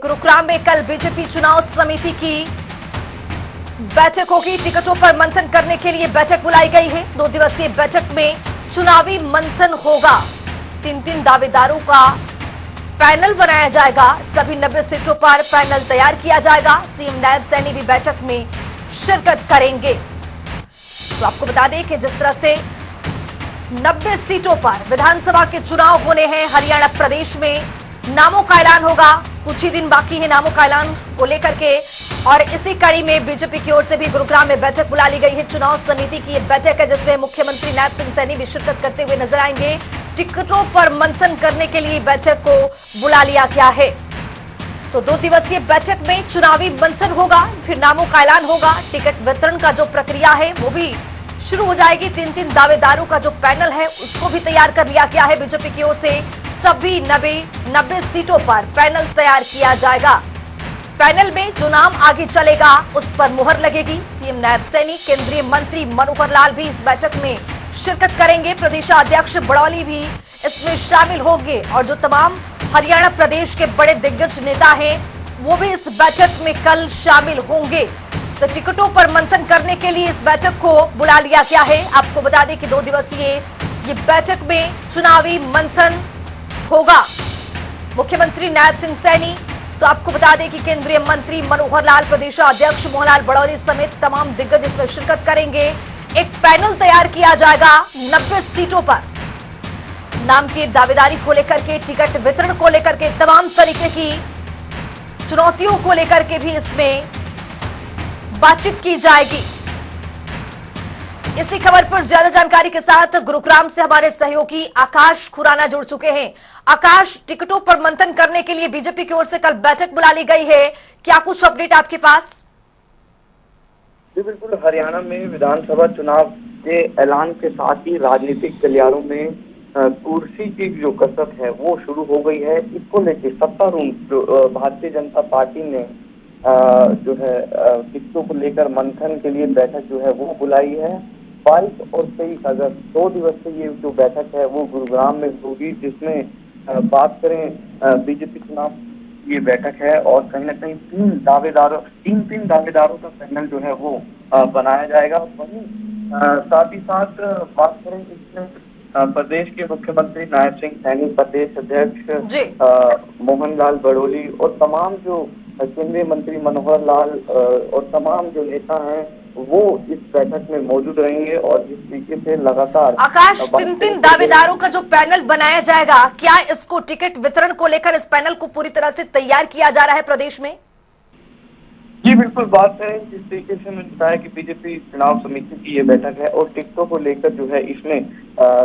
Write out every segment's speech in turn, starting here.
गुरुग्राम में कल बीजेपी चुनाव समिति की बैठक होगी। टिकटों पर मंथन करने के लिए बैठक बुलाई गई है। 2 दिवसीय बैठक में चुनावी मंथन होगा। 3 दावेदारों का पैनल बनाया जाएगा। सभी 90 सीटों पर पैनल तैयार किया जाएगा। सीएम नायब सैनी भी बैठक में शिरकत करेंगे। तो आपको बता दें कि जिस तरह से 90 सीटों पर विधानसभा के चुनाव होने हैं हरियाणा प्रदेश में, नामों का ऐलान होगा। कुछ ही दिन बाकी है नामों का ऐलान को लेकर के, और इसी कड़ी में बीजेपी की ओर से भी गुरुग्राम में बैठक बुला ली गई है। चुनाव समिति की यह बैठक है जिसमें मुख्यमंत्री नायब सिंह सैनी भी शिरकत करते हुए नजर आएंगे। टिकटों पर मंथन करने के लिए बैठक को बुला लिया गया है। तो 2 दिवसीय बैठक में चुनावी मंथन होगा, फिर नामों का ऐलान होगा। टिकट वितरण का जो प्रक्रिया है वो भी शुरू हो जाएगी। 3 दावेदारों का जो पैनल है उसको भी तैयार कर लिया गया है बीजेपी की ओर से। सभी 90 सीटों पर पैनल तैयार किया जाएगा। पैनल में जो नाम आगे चलेगा उस पर मुहर लगेगी। सीएम नायब सैनी, केंद्रीय मंत्री मनोहर लाल भी इस बैठक में शिरकत करेंगे। प्रदेशाध्यक्ष बड़ौली भी इसमें शामिल होंगे और जो तमाम हरियाणा प्रदेश के बड़े दिग्गज नेता हैं वो भी इस बैठक में कल शामिल होंगे। तो टिकटों पर मंथन करने के लिए इस बैठक को बुला लिया गया है। आपको बता दें कि 2 दिवसीय ये बैठक में चुनावी मंथन होगा। मुख्यमंत्री नायब सिंह सैनी, तो आपको बता दें कि केंद्रीय मंत्री मनोहर लाल, प्रदेशाध्यक्ष मोहनलाल बड़ौली समेत तमाम दिग्गज इसमें शिरकत करेंगे। एक पैनल तैयार किया जाएगा 90 सीटों पर। नाम की दावेदारी को लेकर के, टिकट वितरण को लेकर के, तमाम तरीके की चुनौतियों को लेकर के भी इसमें बातचीत की जाएगी। इसी खबर पर ज्यादा जानकारी के साथ गुरुग्राम से हमारे सहयोगी आकाश खुराना जुड़ चुके हैं। आकाश, टिकटों पर मंथन करने के लिए बीजेपी की ओर से कल बैठक बुला ली गई है, क्या कुछ अपडेट आपके पास? जी बिल्कुल, हरियाणा में विधानसभा चुनाव के ऐलान के साथ ही राजनीतिक गलियारों में कुर्सी की जो कसरत है वो शुरू हो गई है। इसको लेकर सत्तारूढ़ भारतीय जनता पार्टी ने जो है टिकटों को लेकर मंथन के लिए बैठक जो है वो बुलाई है। 22 और 23 अगस्त 2 दिवसीय ये जो बैठक है वो गुरुग्राम में होगी, जिसमें बात करें बीजेपी चुनाव ये बैठक है और कहीं ना कहीं 3 दावेदारों का पैनल जो है वो बनाया जाएगा। वहीं साथ ही साथ बात करें इसमें प्रदेश के मुख्यमंत्री नायब सिंह सैनी, प्रदेश अध्यक्ष मोहनलाल बड़ौली और तमाम जो केंद्रीय मंत्री मनोहर लाल और तमाम जो नेता हैं वो इस बैठक में मौजूद रहेंगे। और जिस तरीके से लगातार आकाश, 3 दावेदारों का जो पैनल बनाया जाएगा, क्या इसको टिकट वितरण को लेकर इस पैनल को पूरी तरह से तैयार किया जा रहा है प्रदेश में? जी बिल्कुल, बात है जिस तरीके से मैंने बताया कि बीजेपी चुनाव समिति की ये बैठक है और टिकटों को लेकर जो है इसमें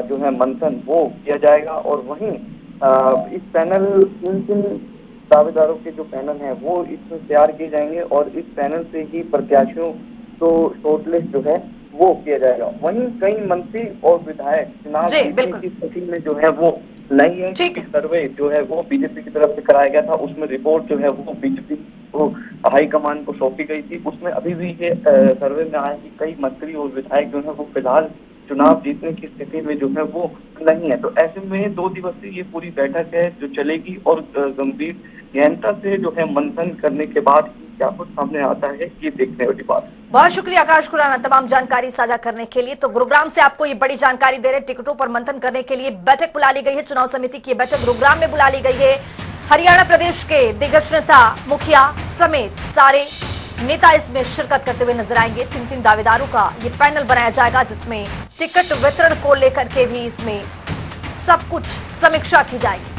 जो है मंथन वो किया जाएगा। और वहीं इस पैनल 3 दावेदारों के जो पैनल हैं वो इसमें तैयार किए जाएंगे और इस पैनल से ही प्रत्याशियों को शॉर्टलिस्ट जो है वो किया जाएगा। वहीं कई मंत्री और विधायक चुनाव की स्थिति में जो है वो नहीं है। सर्वे जो है वो बीजेपी की तरफ से कराया गया था, उसमें रिपोर्ट जो है वो बीजेपी को हाईकमान को सौंपी गई थी। उसमें अभी भी ये सर्वे में आया कि कई मंत्री और विधायक जो है वो फिलहाल चुनाव जीतने की स्थिति में जो है वो नहीं है। तो ऐसे में 2 दिवसीय ये पूरी बैठक है जो चलेगी और गंभीर गहनता से जो है मंथन करने के बाद क्या कुछ सामने आता है ये देखने वाली बात। बहुत शुक्रिया आकाश खुराना तमाम जानकारी साझा करने के लिए। तो गुरुग्राम से आपको ये बड़ी जानकारी दे रहे, टिकटों पर मंथन करने के लिए बैठक बुला ली गई है। चुनाव समिति की बैठक गुरुग्राम में बुला ली गई है। हरियाणा प्रदेश के दिग्गज नेता, मुखिया समेत सारे नेता इसमें शिरकत करते हुए नजर आएंगे। 3 दावेदारों का ये पैनल बनाया जाएगा जिसमें टिकट वितरण को लेकर के भी इसमें सब कुछ समीक्षा की जाएगी।